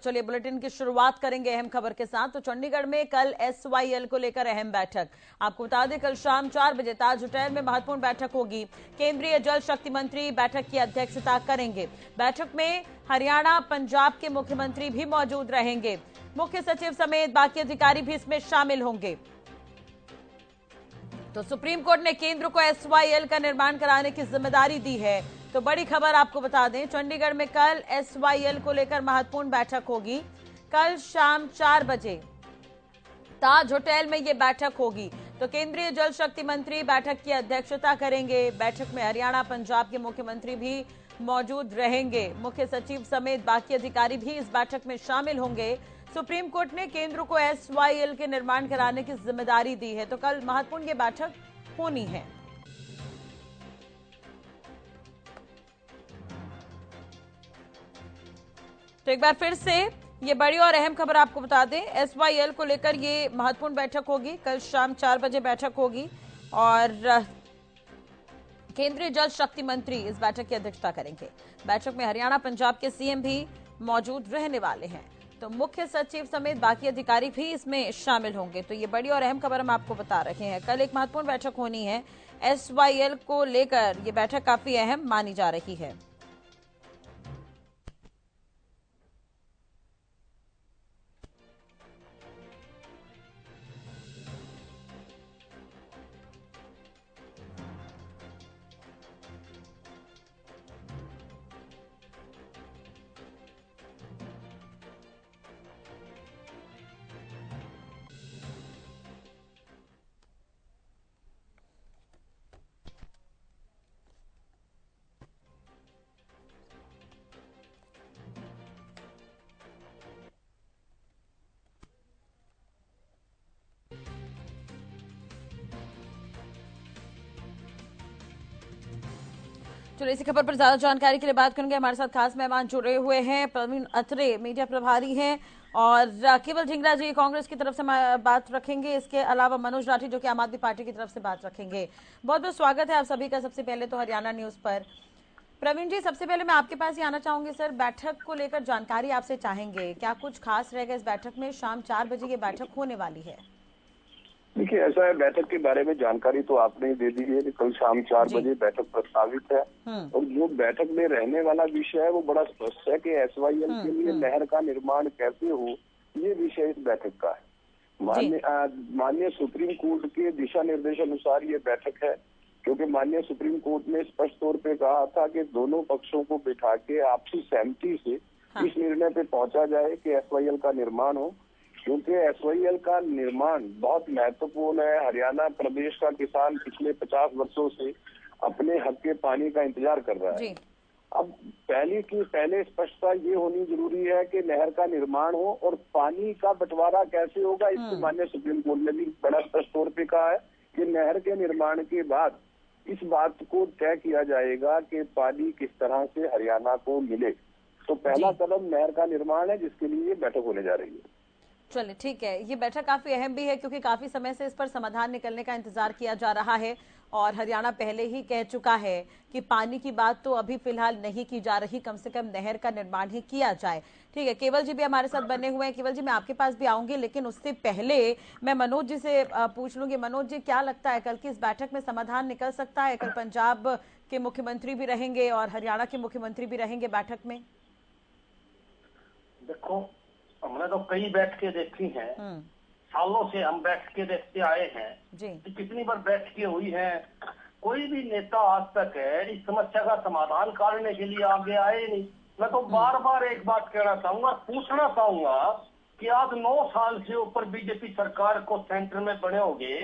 चलिए बुलेटिन की शुरुआत करेंगे अहम खबर के साथ। तो चंडीगढ़ में कल SYL को लेकर अहम बैठक। आपको बता दें कल शाम 4 बजे ताज होटल में महत्वपूर्ण बैठक होगी। केंद्रीय जल शक्ति मंत्री बैठक की अध्यक्षता करेंगे। बैठक में हरियाणा पंजाब के मुख्यमंत्री भी मौजूद रहेंगे। मुख्य सचिव समेत बाकी अधिकारी भी इसमें शामिल होंगे। तो सुप्रीम कोर्ट ने केंद्र को SYL का निर्माण कराने की जिम्मेदारी दी है। तो बड़ी खबर आपको बता दें, चंडीगढ़ में कल SYL को लेकर महत्वपूर्ण बैठक होगी। कल शाम 4 बजे ताज होटल में यह बैठक होगी। तो केंद्रीय जल शक्ति मंत्री बैठक की अध्यक्षता करेंगे। बैठक में हरियाणा पंजाब के मुख्यमंत्री भी मौजूद रहेंगे। मुख्य सचिव समेत बाकी अधिकारी भी इस बैठक में शामिल होंगे। सुप्रीम कोर्ट ने केंद्र को SYL के निर्माण कराने की जिम्मेदारी दी है। तो कल महत्वपूर्ण ये बैठक होनी है। तो एक बार फिर से ये बड़ी और अहम खबर आपको बता दें, SYL को लेकर ये महत्वपूर्ण बैठक होगी। कल शाम 4 बजे बैठक होगी और केंद्रीय जल शक्ति मंत्री इस बैठक की अध्यक्षता करेंगे। बैठक में हरियाणा पंजाब के CM भी मौजूद रहने वाले हैं। तो मुख्य सचिव समेत बाकी अधिकारी भी इसमें शामिल होंगे। तो ये बड़ी और अहम खबर हम आपको बता रहे हैं। कल एक महत्वपूर्ण बैठक होनी है। SYL को लेकर ये बैठक काफी अहम मानी जा रही है। चलिए इसी खबर पर ज्यादा जानकारी के लिए बात करेंगे। हमारे साथ खास मेहमान जुड़े हुए हैं। प्रवीण अत्रे मीडिया प्रभारी हैं और केवल ढींगरा जी कांग्रेस की तरफ से बात रखेंगे। इसके अलावा मनोज राठी जो कि आम आदमी पार्टी की तरफ से बात रखेंगे। बहुत बहुत स्वागत है आप सभी का। सबसे पहले तो हरियाणा न्यूज पर प्रवीण जी, सबसे पहले मैं आपके पास ही आना चाहूंगी। सर, बैठक को लेकर जानकारी आपसे चाहेंगे, क्या कुछ खास रहेगा इस बैठक में? शाम 4 बजे ये बैठक होने वाली है। देखिए, ऐसा है, बैठक के बारे में जानकारी तो आपने ही दे दी है कि कल शाम 4 बजे बैठक प्रस्तावित है। और जो बैठक में रहने वाला विषय है वो बड़ा स्पष्ट है कि SYL के लिए नहर का निर्माण कैसे हो, ये विषय इस बैठक का है। माननीय सुप्रीम कोर्ट के दिशा निर्देश अनुसार ये बैठक है, क्योंकि माननीय सुप्रीम कोर्ट ने स्पष्ट तौर पे कहा था कि दोनों पक्षों को बिठा के आपसी सहमति से इस निर्णय पे पहुंचा जाए कि SYL का निर्माण हो, क्योंकि SYL का निर्माण बहुत महत्वपूर्ण है। हरियाणा प्रदेश का किसान पिछले 50 वर्षों से अपने हक के पानी का इंतजार कर रहा है। अब पहले स्पष्टता ये होनी जरूरी है कि नहर का निर्माण हो और पानी का बंटवारा कैसे होगा, इसको माननीय सुप्रीम कोर्ट ने भी बड़ा स्पष्ट तौर पे कहा है कि नहर के निर्माण के बाद इस बात को तय किया जाएगा कि पानी किस तरह से हरियाणा को मिले। तो पहला कदम नहर का निर्माण है, जिसके लिए ये बैठक होने जा रही है। चलिए ठीक है, ये बैठक काफी अहम भी है क्योंकि काफी समय से इस पर समाधान निकलने का इंतजार किया जा रहा है और हरियाणा पहले ही कह चुका है कि पानी की बात तो अभी फिलहाल नहीं की जा रही, कम से कम नहर का निर्माण ही किया जाए। ठीक है, केवल जी भी हमारे साथ बने हुए हैं। केवल जी, मैं आपके पास भी आऊंगी, लेकिन उससे पहले मैं मनोज जी से पूछ लूंगी। मनोज जी, क्या लगता है कल की इस बैठक में समाधान निकल सकता है? कल पंजाब के मुख्यमंत्री भी रहेंगे और हरियाणा के मुख्यमंत्री भी रहेंगे बैठक में। देखो, हमने तो कई बैठकें देखी हैं, सालों से हम बैठकें देखते आए हैं कि कितनी बार बैठकें हुई हैं। कोई भी नेता आज तक है इस समस्या का समाधान करने के लिए आगे आए नहीं। मैं तो बार बार एक बात कहना चाहूंगा, पूछना चाहूंगा कि आज 9 साल से ऊपर बीजेपी सरकार को सेंटर में बने होंगे,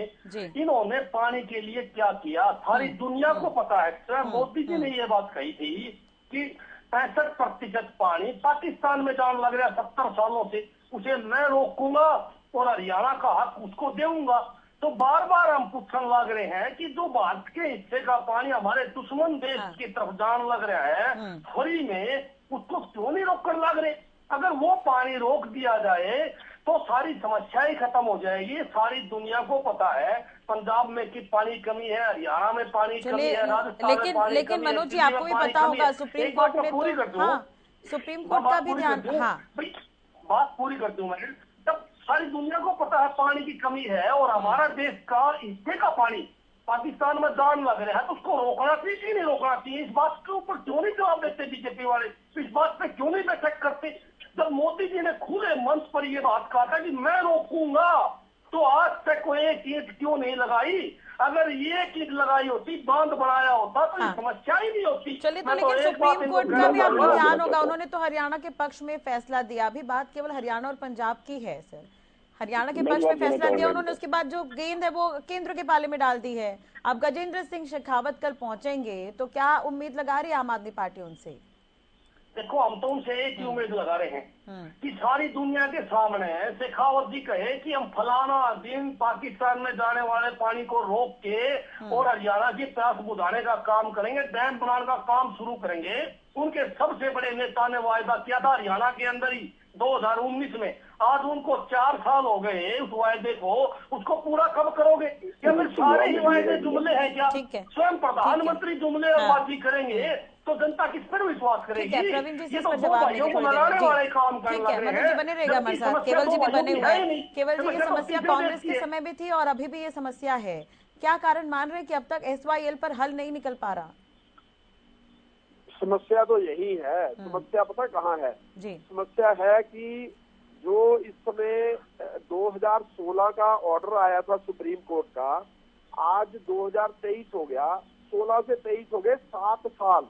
इन्होंने पानी के लिए क्या किया? सारी दुनिया को पता है। स्वयं मोदी जी ने ये बात कही थी कि 65% पानी पाकिस्तान में जाने लग रहा है 70 सालों से, उसे मैं रोकूंगा और हरियाणा का हक उसको दूंगा। तो बार बार हम पूछने लग रहे हैं कि जो भारत के हिस्से का पानी हमारे दुश्मन देश की तरफ जाने लग रहा है फ्री में, उसको क्यों नहीं रोकने लग रहे? अगर वो पानी रोक दिया जाए तो सारी समस्याएं खत्म हो जाएगी। सारी दुनिया को पता है पंजाब में कि पानी कमी है, हरियाणा में पानी कमी है, राजस्थान में पानी लेकिन कमी है, मनोज जी, आपको भी पता होगा सुप्रीम कोर्ट ने तो सुप्रीम कोर्ट का भी ध्यान। बात पूरी करती हूँ मैं। जब सारी दुनिया को पता है पानी की कमी है और हमारा देश का हिस्से का पानी पाकिस्तान में दान लग रहा है, तो उसको रोकना चाहिए कि नहीं रोकना चाहिए? इस बात के ऊपर क्यों नहीं जवाब देते बीजेपी वाले? इस बात पे क्यों नहीं बैठक करते? जब मोदी जी ने खुले मंच पर ये बात कहा था कि मैं रोकूंगा, तो आज तक कोई एक ईंट क्यों नहीं लगाई? अगर ये ईंट लगाई होती, बांध बनाया होता, तो ये समस्या ही नहीं होती। चलिए, तो लेकिन सुप्रीम कोर्ट का भी आपको ध्यान होगा, उन्होंने तो हरियाणा के पक्ष में फैसला दिया। अभी बात केवल हरियाणा और पंजाब की है सर। हरियाणा के पक्ष में फैसला दिया उन्होंने, उसके बाद जो गेंद है वो केंद्र के पाले में डाल दी है। अब गजेंद्र सिंह शेखावत कल पहुंचेंगे, तो क्या उम्मीद लगा रही है आम आदमी पार्टी उनसे? देखो, हम तो उनसे एक ही उम्मीद लगा रहे हैं कि सारी दुनिया के सामने शेखावत जी कहे कि हम फलाना दिन पाकिस्तान में जाने वाले पानी को रोक के और हरियाणा की प्यास बुझाने का काम करेंगे, डैम बनाने का काम शुरू करेंगे। उनके सबसे बड़े नेता ने वायदा किया था हरियाणा के अंदर ही 2019 में। आज उनको 4 साल हो गए उस वायदे को, उसको पूरा कब करोगे? या फिर सारे ही वायदे जुमले हैं क्या? स्वयं प्रधानमंत्री जुमले और बातचीत करेंगे तो जनता किस पर विश्वास करेगी? प्रवीण जी, ये तो दो भाइयों को लड़ाने वाले काम कर रहे हैं। बने रहेगा हमारे साथ, केवल जी भी बने हुए हैं। केवल जी, ये समस्या कांग्रेस के समय भी थी और अभी भी ये समस्या है। क्या कारण मान रहे हैं कि अब तक SYL पर हल नहीं निकल पा रहा? समस्या तो यही है। समस्या पता कहाँ है जी? समस्या है कि जो इस समय 2016 का ऑर्डर आया था सुप्रीम कोर्ट का, आज 2023 हो गया, 16 से 23 हो गए, 7 साल।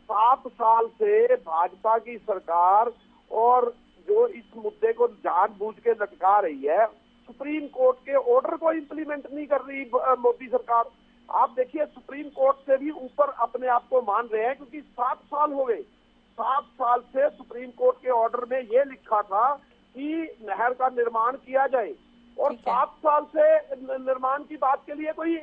7 साल से भाजपा की सरकार और जो इस मुद्दे को जानबूझ के लटका रही है, सुप्रीम कोर्ट के ऑर्डर को इम्प्लीमेंट नहीं कर रही मोदी सरकार। आप देखिए, सुप्रीम कोर्ट से भी ऊपर अपने आप को मान रहे हैं, क्योंकि 7 साल हो गए। 7 साल से सुप्रीम कोर्ट के ऑर्डर में ये लिखा था कि नहर का निर्माण किया जाए, और 7 साल से निर्माण की बात के लिए कोई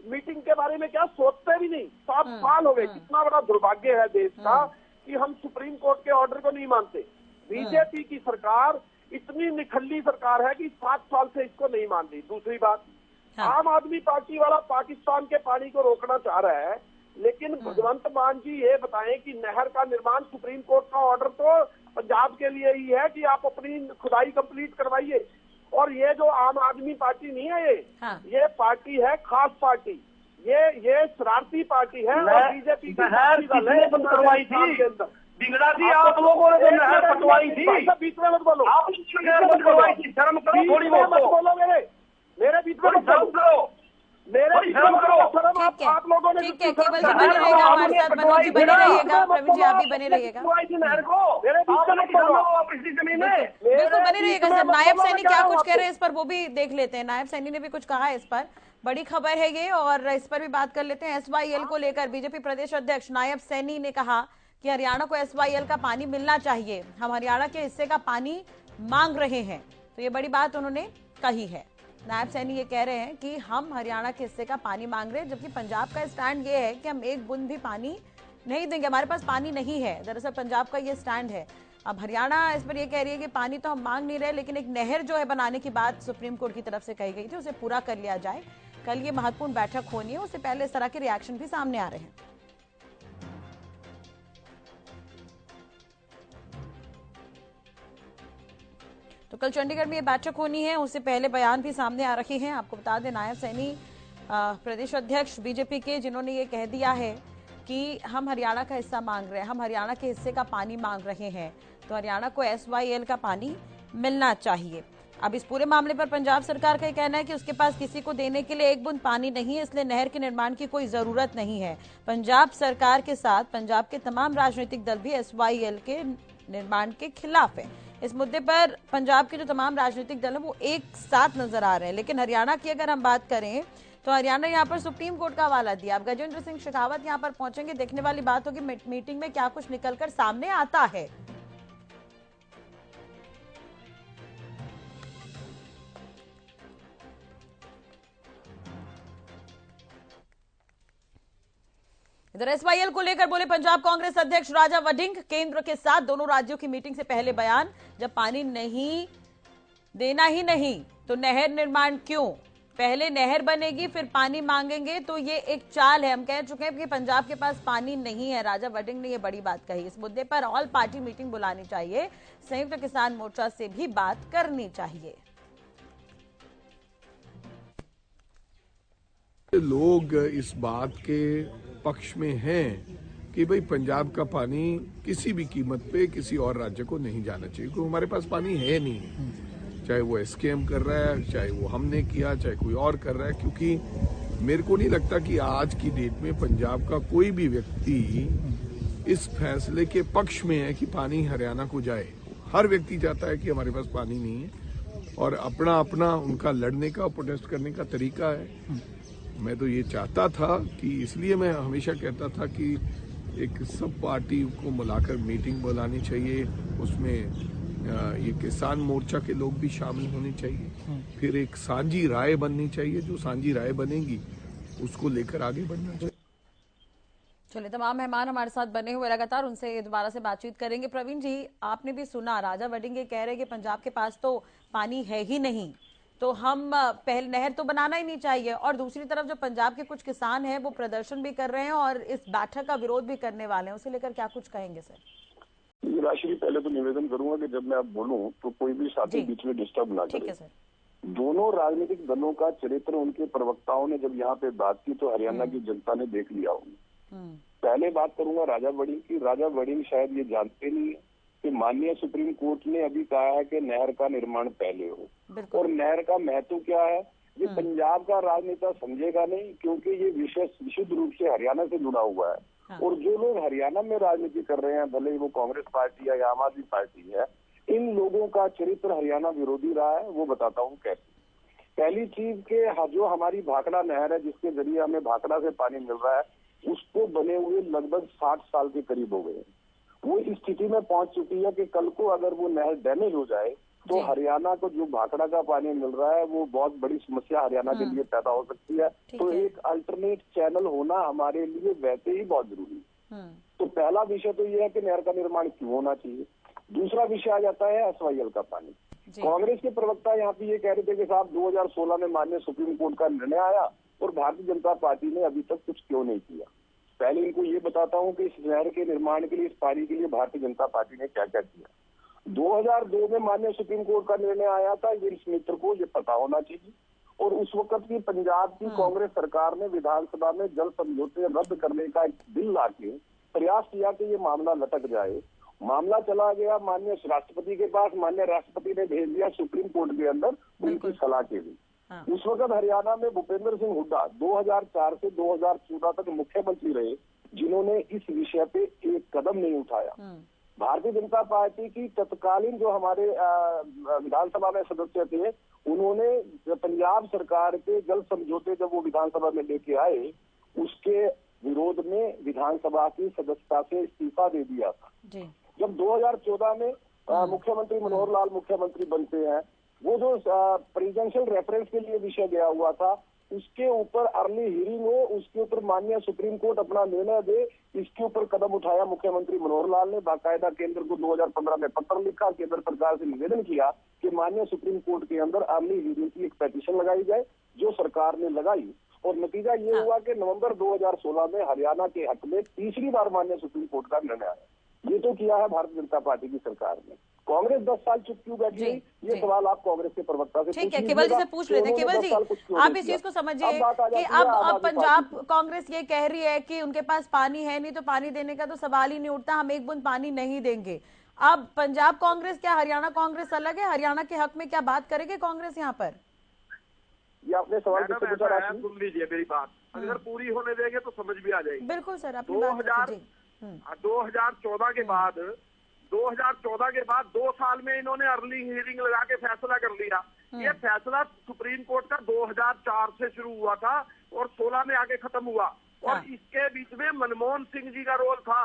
मीटिंग के बारे में क्या सोचते भी नहीं। 7 साल हो गए। कितना बड़ा दुर्भाग्य है देश का कि हम सुप्रीम कोर्ट के ऑर्डर को नहीं मानते। बीजेपी की सरकार इतनी निखल्ली सरकार है कि 7 साल से इसको नहीं मान रही। दूसरी बात, आम आदमी पार्टी वाला पाकिस्तान के पानी को रोकना चाह रहा है, लेकिन भगवंत मान जी ये बताएं कि नहर का निर्माण, सुप्रीम कोर्ट का ऑर्डर तो पंजाब के लिए ही है कि आप अपनी खुदाई कंप्लीट करवाइए। और ये जो आम आदमी पार्टी नहीं है, ये पार्टी है खास पार्टी, ये शरारती पार्टी है। और बीजेपी की करवाई थी बिगड़ा थी आप लोगों ने, तो नहर पटवाई थी। बीच में मत बोलो, आप करवाई थी। शर्म करो थोड़ी बहुत, मत बोलो मेरे बीच में मत करो, मेरे शर्म करो। आप लोगों ने ठीक है, केवल जी बने रहेगा हमारे साथ, मनोज जी बने रहिएगा, प्रवीण जी आप भी बने रहिएगा, बिल्कुल बने रहिएगा सर। नायब सैनी क्या कुछ कह रहे हैं इस पर, वो भी देख लेते हैं। नायब सैनी ने भी कुछ कहा है इस पर, बड़ी खबर है ये, और इस पर भी बात कर लेते हैं। SYL को लेकर बीजेपी प्रदेश अध्यक्ष नायब सैनी ने कहा कि हरियाणा को SYL का पानी मिलना चाहिए, हम हरियाणा के हिस्से का पानी मांग रहे हैं। तो ये बड़ी बात उन्होंने कही है। नायब सैनी ये कह रहे हैं कि हम हरियाणा के हिस्से का पानी मांग रहे हैं, जबकि पंजाब का स्टैंड ये है कि हम एक बूंद भी पानी नहीं देंगे, हमारे पास पानी नहीं है। दरअसल पंजाब का ये स्टैंड है। अब हरियाणा इस पर ये कह रही है कि पानी तो हम मांग नहीं रहे, लेकिन एक नहर जो है बनाने की बात सुप्रीम कोर्ट की तरफ से कही गई थी, उसे पूरा कर लिया जाए। कल ये महत्वपूर्ण बैठक होनी है, उससे पहले इस तरह के रिएक्शन भी सामने आ रहे हैं। तो कल चंडीगढ़ में ये बैठक होनी है, उससे पहले बयान भी सामने आ रहे हैं। आपको बता दें, नायब सैनी प्रदेश अध्यक्ष बीजेपी के, जिन्होंने ये कह दिया है कि हम हरियाणा का हिस्सा मांग रहे हैं, हम हरियाणा के हिस्से का पानी मांग रहे हैं, तो हरियाणा को SYL का पानी मिलना चाहिए। अब इस पूरे मामले पर पंजाब सरकार का ये कहना है कि उसके पास किसी को देने के लिए एक बूंद पानी नहीं है, इसलिए नहर के निर्माण की कोई जरूरत नहीं है। पंजाब सरकार के साथ पंजाब के तमाम राजनीतिक दल भी SYL के निर्माण के खिलाफ है। इस मुद्दे पर पंजाब के जो तमाम राजनीतिक दल हैं वो एक साथ नजर आ रहे हैं। लेकिन हरियाणा की अगर हम बात करें तो हरियाणा यहाँ पर सुप्रीम कोर्ट का हवाला दिया। अब गजेंद्र सिंह शेखावत यहाँ पर पहुंचेंगे, देखने वाली बात होगी मीटिंग में क्या कुछ निकलकर सामने आता है। इधर SYL को लेकर बोले पंजाब कांग्रेस अध्यक्ष राजा वडिंग, केंद्र के साथ दोनों राज्यों की मीटिंग से पहले बयान, जब पानी नहीं देना ही नहीं तो नहर निर्माण क्यों? पहले नहर बनेगी फिर पानी मांगेंगे, तो ये एक चाल है। हम कह चुके हैं कि पंजाब के पास पानी नहीं है। राजा वड़िंग ने ये बड़ी बात कही। इस मुद्दे पर ऑल पार्टी मीटिंग बुलानी चाहिए, संयुक्त किसान मोर्चा से भी बात करनी चाहिए। लोग इस बात के पक्ष में हैं कि भाई पंजाब का पानी किसी भी कीमत पे किसी और राज्य को नहीं जाना चाहिए, क्योंकि हमारे पास पानी है नहीं। चाहे वो एसकेएम कर रहा है, चाहे वो हमने किया, चाहे कोई और कर रहा है, क्योंकि मेरे को नहीं लगता कि आज की डेट में पंजाब का कोई भी व्यक्ति इस फैसले के पक्ष में है कि पानी हरियाणा को जाए। हर व्यक्ति चाहता है कि हमारे पास पानी नहीं है, और अपना अपना उनका लड़ने का, प्रोटेस्ट करने का तरीका है। मैं तो ये चाहता था कि, इसलिए मैं हमेशा कहता था कि एक सब पार्टी को बुलाकर मीटिंग बुलानी चाहिए, उसमें ये किसान मोर्चा के लोग भी शामिल होने चाहिए, फिर एक साझी राय बननी चाहिए। जो साझी राय बनेगी उसको लेकर आगे बढ़ना चाहिए। चलिए, तमाम मेहमान हमारे साथ बने हुए लगातार, उनसे दोबारा से बातचीत करेंगे। प्रवीण जी, आपने भी सुना राजा वड़िंग ये कह रहे हैं कि पंजाब के पास तो पानी है ही नहीं, तो हम पहले नहर तो बनाना ही नहीं चाहिए। और दूसरी तरफ जो पंजाब के कुछ किसान हैं वो प्रदर्शन भी कर रहे हैं और इस बैठक का विरोध भी करने वाले हैं, उसे लेकर क्या कुछ कहेंगे सर? राशि, पहले तो निवेदन करूंगा कि जब मैं आप बोलूं तो कोई भी साथी बीच में डिस्टर्ब ना करे। ठीक है सर। दोनों राजनीतिक दलों का चरित्र उनके प्रवक्ताओं ने जब यहाँ पे बात की तो हरियाणा की जनता ने देख लिया होगा। पहले बात करूंगा राजा वड़िंग की। राजा वड़िंग शायद ये जानते नहीं है कि माननीय सुप्रीम कोर्ट ने अभी कहा है कि नहर का निर्माण पहले हो, और नहर का महत्व क्या है ये पंजाब का राजनेता समझेगा नहीं, क्योंकि ये विषय विशुद्ध रूप से हरियाणा से जुड़ा हुआ है। और जो लोग हरियाणा में राजनीति कर रहे हैं, भले ही वो कांग्रेस पार्टी है या आम आदमी पार्टी है, इन लोगों का चरित्र हरियाणा विरोधी रहा है। वो बताता हूँ कैसे। पहली चीज के जो हमारी भाखड़ा नहर है, जिसके जरिए हमें भाखड़ा से पानी मिल रहा है, उसको बने हुए लगभग 60 साल के करीब हो गए। वो इस स्थिति में पहुंच चुकी है कि कल को अगर वो नहर डैमेज हो जाए तो हरियाणा को जो भाखड़ा का पानी मिल रहा है वो बहुत बड़ी समस्या हरियाणा के लिए पैदा हो सकती है। तो एक अल्टरनेट चैनल होना हमारे लिए वैसे ही बहुत जरूरी है। तो पहला विषय तो ये है कि नहर का निर्माण क्यों होना चाहिए। दूसरा विषय आ जाता है एसवाईएल का पानी। कांग्रेस के प्रवक्ता यहाँ पे ये कह रहे थे कि साहब 2016 में माननीय सुप्रीम कोर्ट का निर्णय आया और भारतीय जनता पार्टी ने अभी तक कुछ क्यों नहीं किया। पहले इनको ये बताता हूँ कि इस नहर के निर्माण के लिए, इस पानी के लिए भारतीय जनता पार्टी ने क्या क्या किया। 2002 में माननीय सुप्रीम कोर्ट का निर्णय आया था, ये इस मित्र को ये पता होना चाहिए। और उस वक्त की पंजाब की कांग्रेस सरकार ने विधानसभा में जल समझौते रद्द करने का एक बिल लाके प्रयास किया कि ये मामला लटक जाए। मामला चला गया माननीय राष्ट्रपति के पास, माननीय राष्ट्रपति ने भेज दिया सुप्रीम कोर्ट के अंदर उनकी सलाह के लिए। उस वक्त हरियाणा में भूपेंद्र सिंह हुड्डा 2004 से 2014 तक मुख्यमंत्री रहे, जिन्होंने इस विषय पे एक कदम नहीं उठाया। भारतीय जनता पार्टी की तत्कालीन जो हमारे विधानसभा में सदस्य थे, उन्होंने पंजाब सरकार के जल समझौते जब वो विधानसभा में लेके आए, उसके विरोध में विधानसभा की सदस्यता से इस्तीफा दे दिया था। जब 2014 में मुख्यमंत्री मनोहर लाल मुख्यमंत्री बनते हैं, वो जो प्रेसिडेंशियल रेफरेंस के लिए विषय गया हुआ था, उसके ऊपर अर्ली हियरिंग हो, उसके ऊपर माननीय सुप्रीम कोर्ट अपना निर्णय दे, इसके ऊपर कदम उठाया मुख्यमंत्री मनोहर लाल ने। बाकायदा केंद्र को 2015 में पत्र लिखा, केंद्र सरकार से निवेदन किया कि माननीय सुप्रीम कोर्ट के अंदर अर्ली हियरिंग की एक पेटिशन लगाई जाए, जो सरकार ने लगाई। और नतीजा ये हुआ कि नवंबर 2016 में हरियाणा के हक में तीसरी बार माननीय सुप्रीम कोर्ट का निर्णय आया। ये तो किया है भारतीय जनता पार्टी की सरकार ने। कांग्रेस 10 साल चुप क्यों बैठी? ये सवाल आप कांग्रेस के प्रवक्ता से ठीक है, केवल जी से पूछ लेते हैं। केवल जी, आप इस चीज को समझिए कि अब पंजाब कांग्रेस ये कह रही है कि उनके पास पानी है नहीं, तो पानी देने का तो सवाल ही नहीं उठता, हम एक बूंद पानी नहीं देंगे। अब पंजाब कांग्रेस क्या हरियाणा कांग्रेस अलग है? हरियाणा के हक में क्या बात करेगी कांग्रेस यहाँ पर? ये आपने सवाल सुन लीजिए मेरी बात, अगर पूरी होने देंगे तो समझ भी आ जाएगी। बिल्कुल सर, 2014 के बाद 2 साल में इन्होंने अर्ली हियरिंग लगा के फैसला कर लिया। ये फैसला सुप्रीम कोर्ट का 2004 से शुरू हुआ था और 16 में आके खत्म हुआ। और इसके बीच में मनमोहन सिंह जी का रोल था।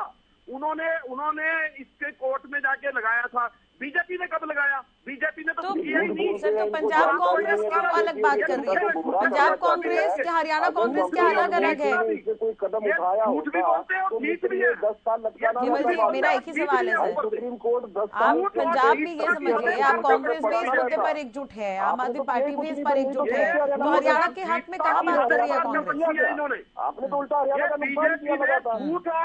उन्होंने इसके कोर्ट में जाके लगाया था। बीजेपी ने कब लगाया? बीजेपी ने तो तो किया ही नहीं। सर, तो पंजाब कांग्रेस की तो अलग बात कर रही है, पंजाब कांग्रेस के हरियाणा कांग्रेस के अलग अलग है। कोई कदम उठाया झूठ भी बोलते हैं और ठीक भी है। 10 साल लगता केवल जी, मेरा एक ही सवाल है सर, सुप्रीम कोर्ट 10 आप साल पंजाब में ये समझिए, आप कांग्रेस भी इस मुद्दे पर एकजुट है, आम आदमी पार्टी भी इस पर एकजुट है, तो हरियाणा के हक में कहाँ बात कर रही है कांग्रेस? आपने तो उल्टा हरियाणा का नुकसान किया लगातार।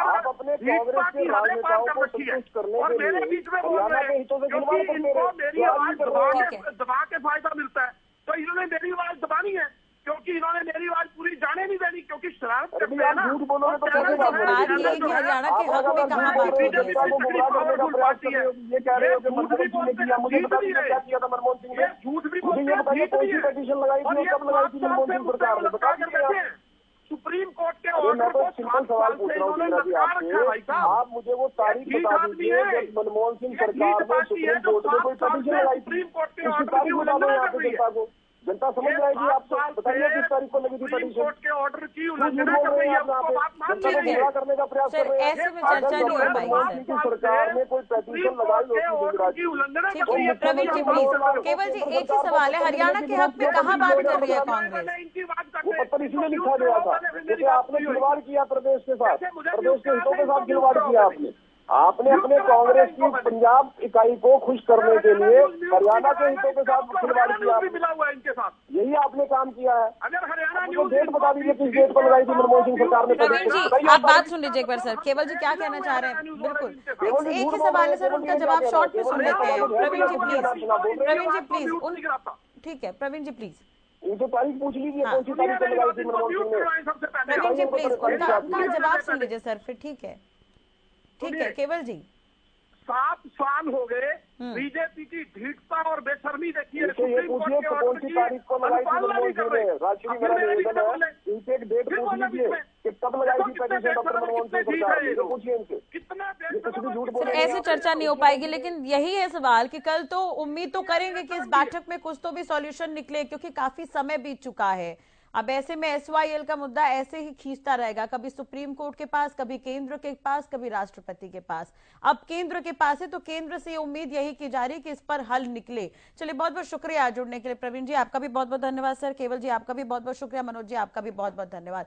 आप अपने कांग्रेस के राजनेताओं को संतुष्ट करने के लिए हरियाणा के हितों से खिलवाड़ करते रहे। दबा के फायदा मिलता है, तो इन्होंने मेरी आवाज दबानी है, क्योंकि इन्होंने मेरी आवाज पूरी जाने नहीं देनी, क्योंकि शरारत करते हैं ना। झूठ बोलोगे तो बात ये है कि हरियाणा के हक में कहाँ बात कर रही है? ये कह रहे हो कि मनमोहन सिंह ने किया, मुझे बता दीजिए क्या किया था मनमोहन सिंह ने? झूठ भी मुझे ये बताइए कौन सी पिटीशन लगाई थी और कब लगाई थी मनमोहन सिंह सरकार ने, बता दीजिए आप। सुप्रीम कोर्ट के मैं ऑर्डर तो को सिंपल सवाल पूछ रहा हूँ आपसे, आप मुझे वो तारीख बता दीजिए जब मनमोहन सिंह सरकार ने सुप्रीम कोर्ट में कोई पिटीशन लगाई थी, उसकी तारीख बता दो यहाँ पे जनता को, जनता समझ जाएगी। आपको बताइए किस तारीख को लगी थी पिटीशन? कोर्ट के ऑर्डर की उल्लंघना कर रही है, जनता को गुमराह करने का प्रयास कर रहे हैं। ऐसे में चर्चा नहीं हो पाएगी सर। सरकार ने कोई पिटीशन लगाई होती उल्लंघना ठीक है, प्रवीण जी प्लीज, केवल जी एक ही सवाल है, हरियाणा के हक में कहाँ बात कर रही है कांग्रेस? इनकी बात वो करते पत्र इसीलिए लिखा गया था क्योंकि आपने खिलवाड़ किया प्रदेश के साथ, प्रदेश के हितों के साथ खिलवाड़ किया आपने अपने कांग्रेस की पंजाब इकाई को खुश करने के लिए हरियाणा के हितों के साथ खिलवाड़ किया, मिला हुआ है इनके साथ, यही आपने काम किया है। अगर हरियाणा मुझे डेट बता दीजिए किस डेट को लगाई थी मनमोहन सिंह सरकार ने? प्रवीण जी आप बात सुन लीजिए एक बार सर, केवल जी क्या कहना चाह रहे हैं? बिल्कुल एक ही सवाल है सर, उनका जवाब शॉर्ट में सुन लेते हैं। प्रवीण जी प्लीज, प्रवीण जी प्लीज, ठीक है प्रवीण जी प्लीज, उनसे तारीख पूछ लीजिए कौन सी तारीख को लगाई थी मनमोहन सिंह ने? प्रवीण जी प्लीज उनका जवाब सुन लीजिए सर, फिर ठीक है केवल जी। 7 साल हो गए बीजेपी की ढीठता और बेशर्मी देखिए। ये पूछिए कौन सी तारीख को लगाई थी मनमोहन सिंह ने? राष्ट्रीय मेरा निवेदन है, इनसे एक डेट पूछ लीजिए कि कब लगाई थी पिटीशन डॉक्टर मनमोहन सिंह सरकार ने, पूछिए इनसे। ये कुछ भी झूठ बोल रहे हैं। ऐसे चर्चा नहीं हो पाएगी, लेकिन यही है सवाल कि कल तो उम्मीद तो करेंगे कि इस बैठक में कुछ तो भी सॉल्यूशन निकले, क्योंकि काफी समय बीत चुका है। अब ऐसे में एसवाईएल का मुद्दा ऐसे ही खींचता रहेगा, कभी सुप्रीम कोर्ट के पास, कभी केंद्र के पास, कभी राष्ट्रपति के पास। अब केंद्र के पास है तो केंद्र से उम्मीद यही की जा रही है कि इस पर हल निकले। चलिए बहुत बहुत शुक्रिया जुड़ने के लिए। प्रवीण जी आपका भी बहुत बहुत धन्यवाद सर, केवल जी आपका भी बहुत बहुत शुक्रिया, मनोज जी आपका भी बहुत बहुत धन्यवाद।